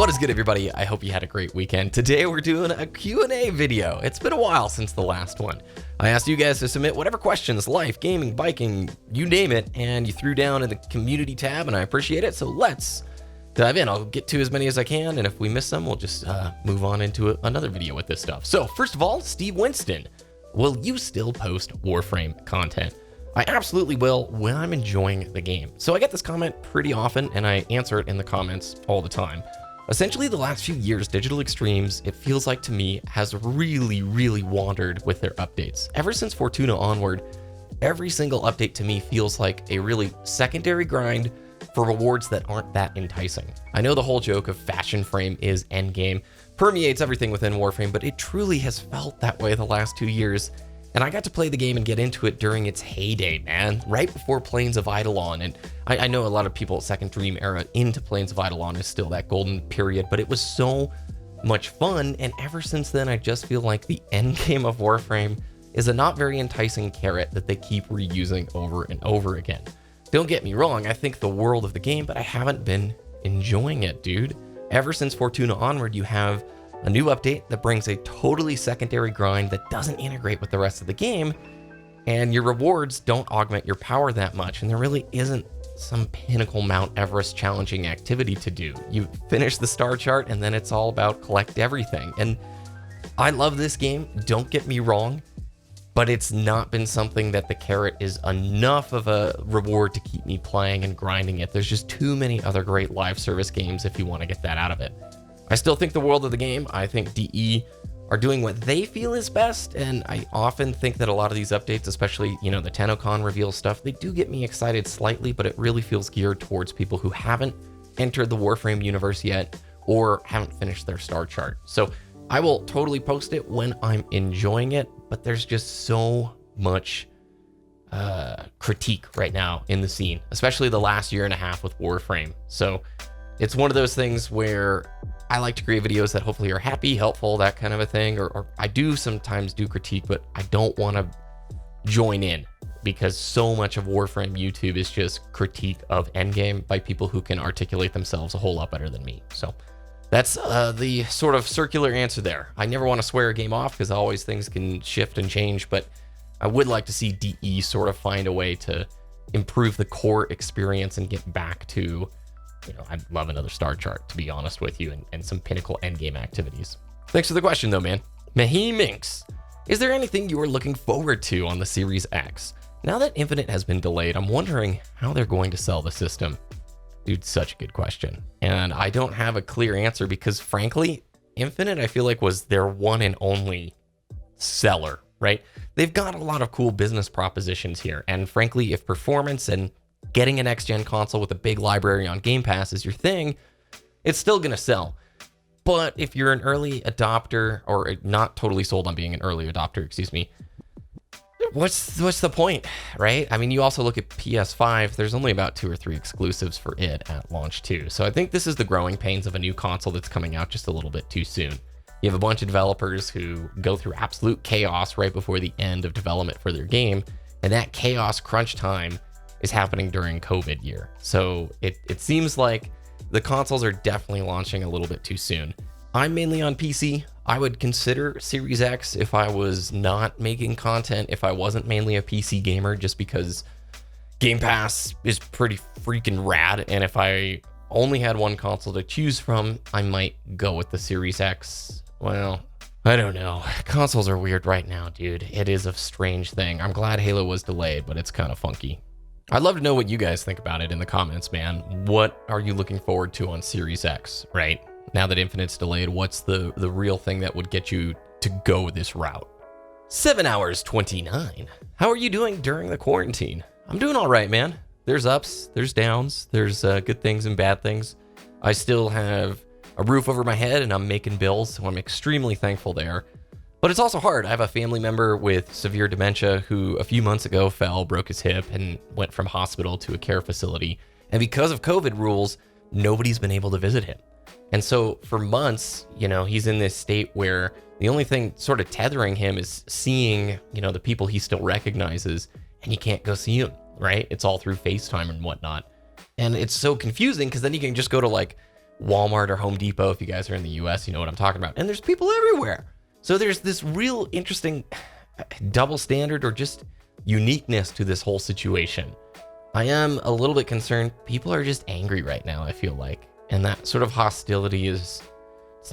What is good, everybody? I hope you had a great weekend. Today we're doing a Q&A video. It's been a while since the last one. I asked you guys to submit whatever questions, life, gaming, biking, you name it, and you threw down in the community tab, and I appreciate it. So let's dive in. I'll get to as many as I can, and if we miss some, we'll just move on into another video with this stuff. So first of all, Steve Winston, will you still post Warframe content? I absolutely will when I'm enjoying the game. So I get this comment pretty often, and I answer it in the comments all the time. Essentially, the last few years, Digital Extremes, it feels like to me, has really wandered with their updates. Ever since Fortuna onward, every single update to me feels like a really secondary grind for rewards that aren't that enticing. I know the whole joke of Fashion Frame is endgame, permeates everything within Warframe, but it truly has felt that way the last 2 years. And I got to play the game and get into it during its heyday, man, right before Plains of Eidolon. And I know a lot of people, Second Dream era into Plains of Eidolon is still that golden period, but it was so much fun. And ever since then, I just feel like the end game of Warframe is a not very enticing carrot that they keep reusing over and over again. Don't get me wrong, I think the world of the game, but I haven't been enjoying it, dude. Ever since Fortuna onward, you have a new update that brings a totally secondary grind that doesn't integrate with the rest of the game, and your rewards don't augment your power that much, and there really isn't some pinnacle Mount Everest challenging activity to do. You finish the star chart, and then it's all about collect everything. And I love this game, don't get me wrong, but it's not been something that the carrot is enough of a reward to keep me playing and grinding it. There's just too many other great live service games if you want to get that out of it. I still think the world of the game, I think DE are doing what they feel is best, and I often think that a lot of these updates, especially, the TennoCon reveal stuff, they do get me excited slightly, but it really feels geared towards people who haven't entered the Warframe universe yet or haven't finished their star chart. So I will totally post it when I'm enjoying it, but there's just so much critique right now in the scene, especially the last year and a half with Warframe. So it's one of those things where I like to create videos that hopefully are happy, helpful, that kind of a thing, or I do sometimes do critique, but I don't want to join in because so much of Warframe YouTube is just critique of endgame by people who can articulate themselves a whole lot better than me. So that's the sort of circular answer there. I never want to swear a game off because always things can shift and change, but I would like to see DE sort of find a way to improve the core experience and get back to, I'd love another star chart, to be honest with you, and some pinnacle endgame activities. Thanks for the question, though, man. Mahi Minx, is there anything you are looking forward to on the Series X? Now that Infinite has been delayed, I'm wondering how they're going to sell the system. Dude, such a good question. And I don't have a clear answer because, frankly, Infinite, I feel like, was their one and only seller, right? They've got a lot of cool business propositions here. And frankly, if performance and getting a next-gen console with a big library on Game Pass is your thing, it's still going to sell. But if you're an early adopter, or not totally sold on being an early adopter, what's the point, right? I mean, you also look at PS5, there's only about 2 or 3 exclusives for it at launch too. So I think this is the growing pains of a new console that's coming out just a little bit too soon. You have a bunch of developers who go through absolute chaos right before the end of development for their game, and that chaos crunch time is happening during COVID year. So it seems like the consoles are definitely launching a little bit too soon. I'm mainly on PC. I would consider Series X if I was not making content, if I wasn't mainly a PC gamer, just because Game Pass is pretty freaking rad. And if I only had one console to choose from, I might go with the Series X. Well, I don't know. Consoles are weird right now, dude. It is a strange thing. I'm glad Halo was delayed, but it's kind of funky. I'd love to know what you guys think about it in the comments, man. What are you looking forward to on Series X, right? Now that Infinite's delayed, what's the real thing that would get you to go this route? 7 hours 29. How are you doing during the quarantine? I'm doing all right, man. There's ups, there's downs, there's good things and bad things. I still have a roof over my head and I'm making bills, so I'm extremely thankful there. But it's also hard. I have a family member with severe dementia who a few months ago broke his hip, and went from hospital to a care facility. And because of COVID rules, nobody's been able to visit him. And so for months, he's in this state where the only thing sort of tethering him is seeing, the people he still recognizes, and you can't go see them, right? It's all through FaceTime and whatnot. And it's so confusing because then you can just go to Walmart or Home Depot. If you guys are in the US, you know what I'm talking about. And there's people everywhere. So there's this real interesting double standard or just uniqueness to this whole situation. I am a little bit concerned. People are just angry right now, I feel like. And that sort of hostility it's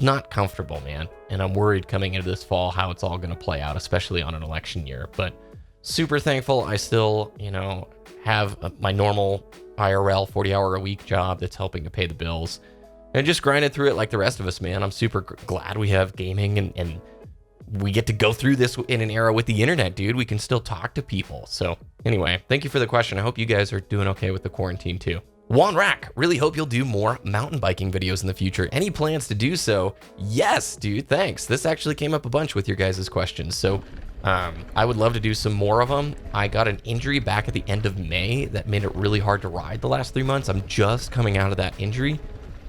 not comfortable, man. And I'm worried coming into this fall how it's all going to play out, especially on an election year. But super thankful I still, have my normal IRL 40-hour-a-week job that's helping to pay the bills. And just grinding through it like the rest of us, man. I'm super glad we have gaming and we get to go through this in an era with the internet, dude. We can still talk to people. So anyway, thank you for the question. I hope you guys are doing okay with the quarantine too. Juan Rack, really hope you'll do more mountain biking videos in the future. Any plans to do so? Yes, dude, thanks. This actually came up a bunch with your guys' questions. So I would love to do some more of them. I got an injury back at the end of May that made it really hard to ride the last 3 months. I'm just coming out of that injury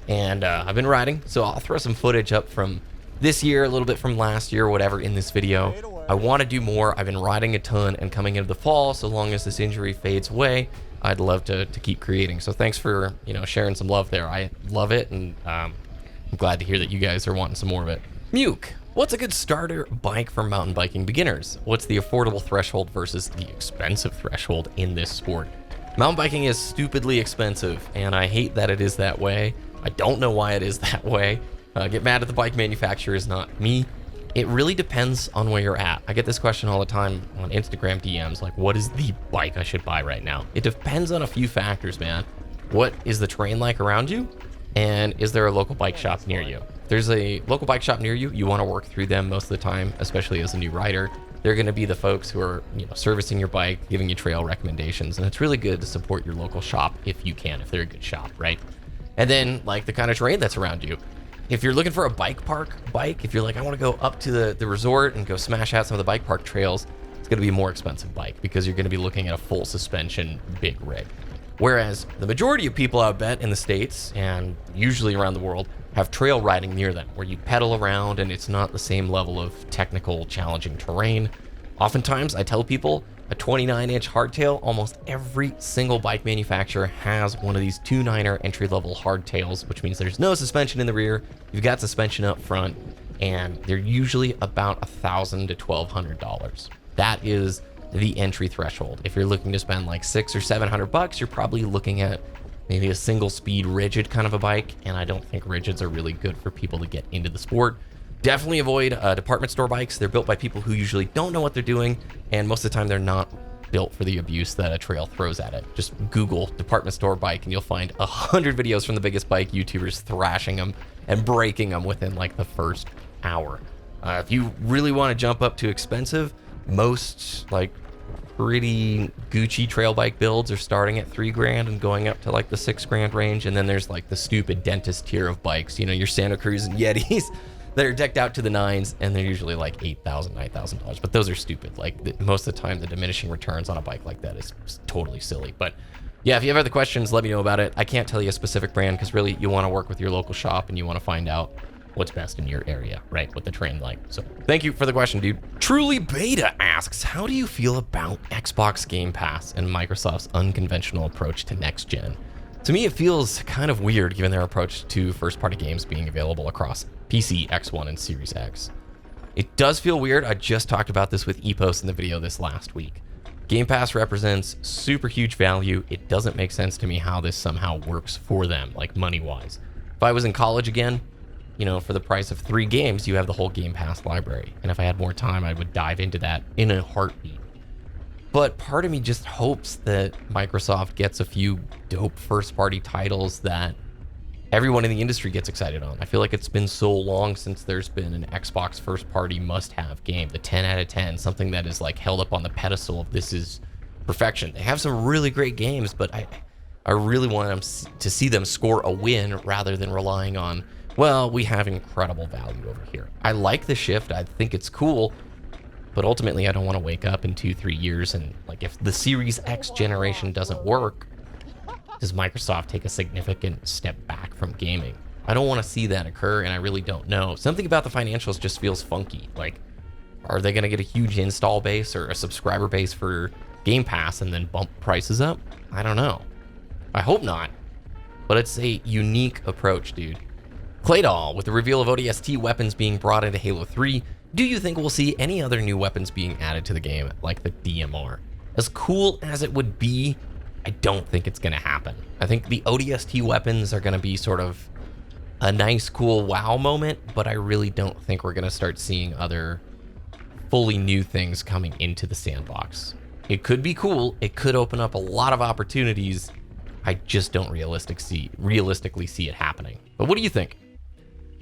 and I've been riding. So I'll throw some footage up from this year, a little bit from last year, whatever, in this video. I want to do more. I've been riding a ton, and coming into the fall, so long as this injury fades away, I'd love to keep creating. So thanks for, sharing some love there. I love it, and I'm glad to hear that you guys are wanting some more of it. Muke, what's a good starter bike for mountain biking beginners? What's the affordable threshold versus the expensive threshold in this sport? Mountain biking is stupidly expensive, and I hate that it is that way. I don't know why it is that way. Get mad at the bike manufacturers, not me. It really depends on where you're at. I get this question all the time on Instagram DMs, like, what is the bike I should buy right now? It depends on a few factors, man. What is the terrain like around you? And is there a local bike shop near you? If there's a local bike shop near you, you want to work through them most of the time, especially as a new rider. They're going to be the folks who are, servicing your bike, giving you trail recommendations. And it's really good to support your local shop if you can, if they're a good shop, right? And then, like, the kind of terrain that's around you. If you're looking for a bike park bike, if you're like, I want to go up to the resort and go smash out some of the bike park trails, it's going to be a more expensive bike because you're going to be looking at a full suspension big rig. Whereas the majority of people, I bet, in the States and usually around the world have trail riding near them where you pedal around and it's not the same level of technical challenging terrain. Oftentimes I tell people a 29-inch hardtail, almost every single bike manufacturer has one of these 2.9er entry-level hardtails, which means there's no suspension in the rear, you've got suspension up front, and they're usually about $1,000 to $1,200. That is the entry threshold. If you're looking to spend like $600 or $700, you're probably looking at maybe a single-speed rigid kind of a bike, and I don't think rigids are really good for people to get into the sport. Definitely avoid department store bikes. They're built by people who usually don't know what they're doing, and most of the time they're not built for the abuse that a trail throws at it. Just Google department store bike and you'll find 100 videos from the biggest bike YouTubers thrashing them and breaking them within like the first hour. If you really want to jump up to expensive, most like pretty Gucci trail bike builds are starting at $3,000 and going up to like the $6,000 range. And then there's like the stupid dentist tier of bikes, your Santa Cruz and Yetis that are decked out to the nines, and they're usually like $8,000, $9,000. But those are stupid. Like most of the time, the diminishing returns on a bike like that is totally silly. But yeah, if you have other questions, let me know about it. I can't tell you a specific brand because really you want to work with your local shop and you want to find out what's best in your area, right? What the terrain like. So thank you for the question, dude. Truly Beta asks, how do you feel about Xbox Game Pass and Microsoft's unconventional approach to next gen? To me, it feels kind of weird given their approach to first-party games being available across PC, X1, and Series X. It does feel weird. I just talked about this with Epos in the video this last week. Game Pass represents super huge value. It doesn't make sense to me how this somehow works for them, like money-wise. If I was in college again, for the price of 3 games, you have the whole Game Pass library. And if I had more time, I would dive into that in a heartbeat. But part of me just hopes that Microsoft gets a few dope first-party titles that everyone in the industry gets excited on. I feel like it's been so long since there's been an Xbox first-party must-have game, the 10 out of 10, something that is like held up on the pedestal of this is perfection. They have some really great games, but I really want them to see them score a win rather than relying on, well, we have incredible value over here. I like the shift. I think it's cool. But ultimately, I don't want to wake up in 2-3 years and like if the Series X generation doesn't work, does Microsoft take a significant step back from gaming? I don't want to see that occur, and I really don't know. Something about the financials just feels funky. Like, are they going to get a huge install base or a subscriber base for Game Pass and then bump prices up? I don't know. I hope not. But it's a unique approach, dude. Claydol, with the reveal of ODST weapons being brought into Halo 3, do you think we'll see any other new weapons being added to the game, like the DMR? As cool as it would be, I don't think it's going to happen. I think the ODST weapons are going to be sort of a nice, cool wow moment, but I really don't think we're going to start seeing other fully new things coming into the sandbox. It could be cool. It could open up a lot of opportunities. I just don't realistically see it happening. But what do you think?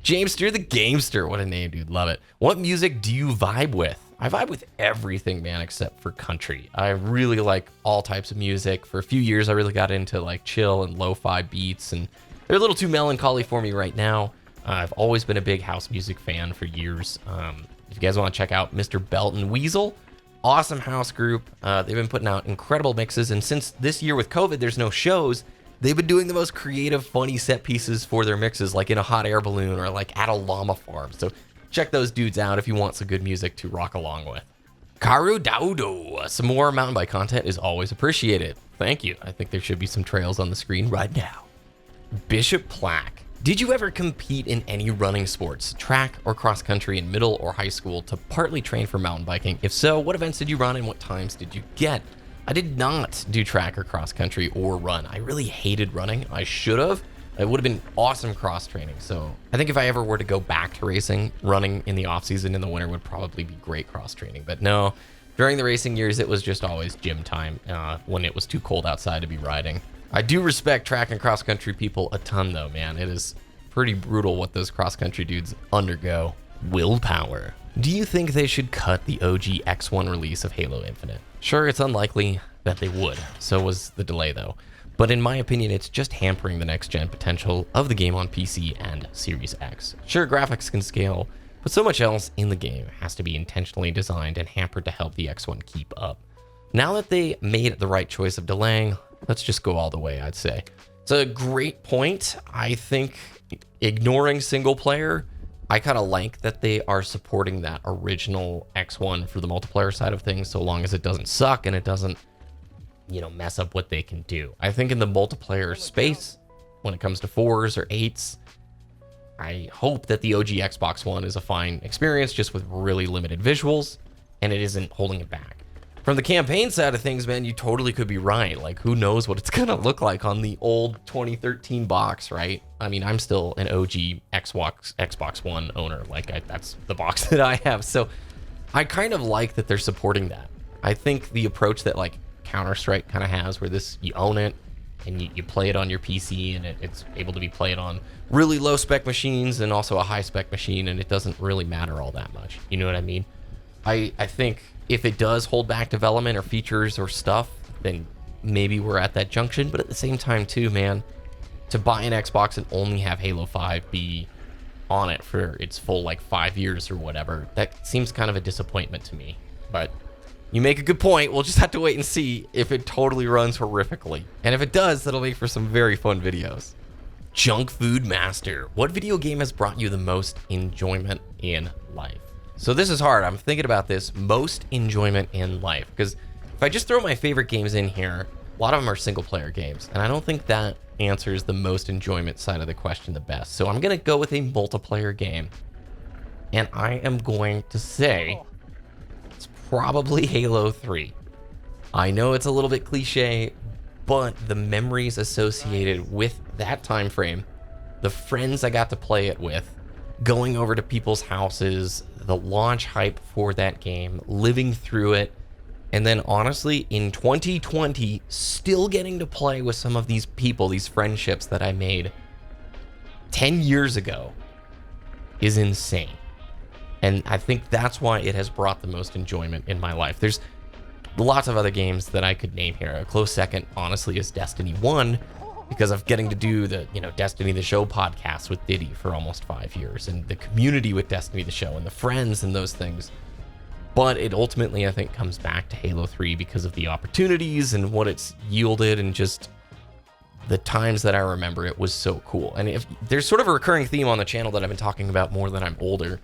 Jamester the Gamester, what a name, dude, love it. What music do you vibe with? I vibe with everything, man, except for country. I really like all types of music. For a few years, I really got into like chill and lo-fi beats, and they're a little too melancholy for me right now. I've always been a big house music fan for years. If you guys want to check out Mr. Belt and Weasel, awesome house group. They've been putting out incredible mixes, and since this year with COVID, there's no shows, they've been doing the most creative, funny set pieces for their mixes, like in a hot air balloon or like at a llama farm. So check those dudes out if you want some good music to rock along with. Karu Daudo, some more mountain bike content is always appreciated. Thank you. I think there should be some trails on the screen right now. Bishop Plaque. Did you ever compete in any running sports, track or cross country in middle or high school to partly train for mountain biking? If so, what events did you run and what times did you get? I did not do track or cross country or run. I really hated running. I should have. It would have been awesome cross training. So I think if I ever were to go back to racing, running in the off season in the winter would probably be great cross training. But no, during the racing years, it was just always gym time when it was too cold outside to be riding. I do respect track and cross country people a ton though, man. It is pretty brutal what those cross country dudes undergo. Willpower. Do you think they should cut the OG X1 release of Halo Infinite? Sure, it's unlikely that they would. So was the delay though. But in my opinion, it's just hampering the next gen potential of the game on PC and Series X. Sure, graphics can scale, but so much else in the game has to be intentionally designed and hampered to help the X1 keep up. Now that they made the right choice of delaying, let's just go all the way, I'd say. It's a great point. I think ignoring single player, I kind of like that they are supporting that original X1 for the multiplayer side of things, so long as it doesn't suck and it doesn't, mess up what they can do. I think in the multiplayer space, when it comes to 4s or 8s, I hope that the OG Xbox One is a fine experience just with really limited visuals, and it isn't holding it back. From the campaign side of things, man, you totally could be right. Like, who knows what it's gonna look like on the old 2013 box, right? I mean, I'm still an OG Xbox One owner. Like, that's the box that I have. So I kind of like that they're supporting that. I think the approach that like Counter-Strike kind of has, where you own it and you play it on your PC, and it's able to be played on really low spec machines and also a high spec machine, and it doesn't really matter all that much. You know what I mean? I think if it does hold back development or features or stuff, then maybe we're at that junction. But at the same time too, man, to buy an Xbox and only have Halo 5 be on it for its full like 5 years or whatever, that seems kind of a disappointment to me. But you make a good point. We'll just have to wait and see if it totally runs horrifically. And if it does, that'll make for some very fun videos. Junk Food Master. What video game has brought you the most enjoyment in life? So this is hard. I'm thinking about this. Most enjoyment in life. Because if I just throw my favorite games in here, a lot of them are single player games. And I don't think that answers the most enjoyment side of the question the best. So I'm going to go with a multiplayer game. And I am going to say it's probably Halo 3. I know it's a little bit cliche, but the memories associated with that time frame, the friends I got to play it with, going over to people's houses, the launch hype for that game, living through it, and then honestly, in 2020, still getting to play with some of these people, these friendships that I made 10 years ago is insane. And I think that's why it has brought the most enjoyment in my life. There's lots of other games that I could name here. A close second, honestly, is Destiny 1, because of getting to do the, Destiny the Show podcast with Diddy for almost 5 years, and the community with Destiny the Show and the friends and those things. But it ultimately, I think, comes back to Halo 3 because of the opportunities and what it's yielded, and just the times that I remember it was so cool. And if there's sort of a recurring theme on the channel that I've been talking about more than I'm older,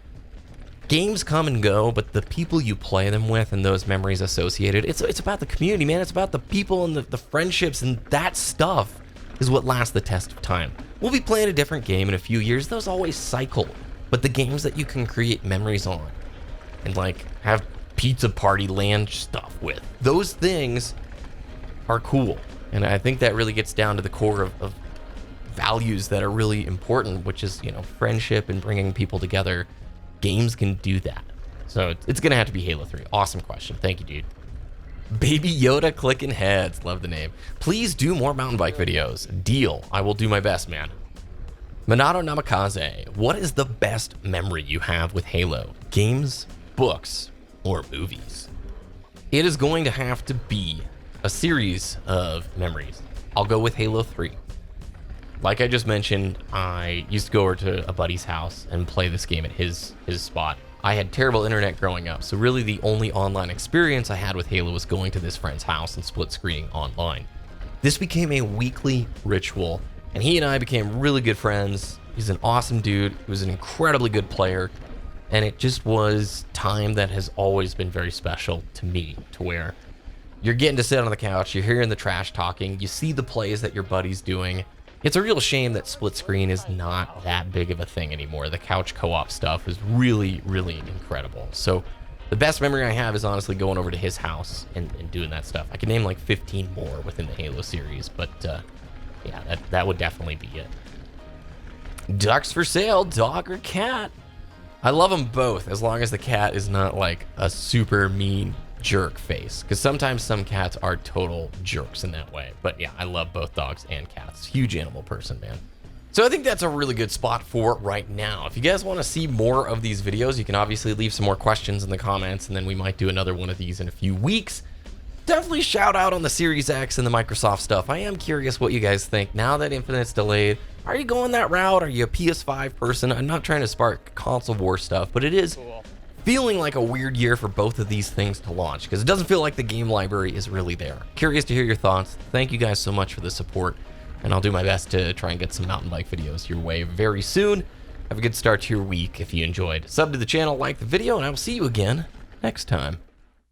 games come and go, but the people you play them with and those memories associated, it's about the community, man. It's about the people and the friendships, and that stuff is what lasts the test of time. We'll be playing a different game in a few years. Those always cycle. But the games that you can create memories on and like have pizza party land stuff with, those things are cool. And I think that really gets down to the core of values that are really important, which is, you know, friendship and bringing people together. Games can do that. So it's gonna have to be Halo 3. Awesome question. Thank you, dude. Baby Yoda clicking heads. Love the name. Please do more mountain bike videos. Deal. I will do my best, man. Minato Namikaze, what is the best memory you have with Halo? Games, books, or movies? It is going to have to be a series of memories. I'll go with Halo 3. Like I just mentioned, I used to go over to a buddy's house and play this game at his spot. I had terrible internet growing up, so really the only online experience I had with Halo was going to this friend's house and split screening online. This became a weekly ritual, and he and I became really good friends. He's an awesome dude. He was an incredibly good player, and it just was time that has always been very special to me, to where you're getting to sit on the couch, you're hearing the trash talking, you see the plays that your buddy's doing. It's a real shame that split screen is not that big of a thing anymore. The couch co-op stuff is really, really incredible. So the best memory I have is honestly going over to his house and doing that stuff. I could name like 15 more within the Halo series, but yeah, that would definitely be it. Ducks for sale, dog or cat? I love them both, as long as the cat is not like a super mean jerk face, because sometimes some cats are total jerks in that way. But yeah, I love both dogs and cats. Huge animal person, man. So I think that's a really good spot for right now. If you guys want to see more of these videos, you can obviously leave some more questions in the comments, and then we might do another one of these in a few weeks. Definitely shout out on the Series X and the Microsoft stuff. I am curious what you guys think now that Infinite's delayed. Are you going that route? Are you a PS5 person? I'm not trying to spark console war stuff, but it is feeling like a weird year for both of these things to launch, because it doesn't feel like the game library is really there. Curious to hear your thoughts. Thank you guys so much for the support, and I'll do my best to try and get some mountain bike videos your way very soon. Have a good start to your week if you enjoyed. Sub to the channel, like the video, and I will see you again next time.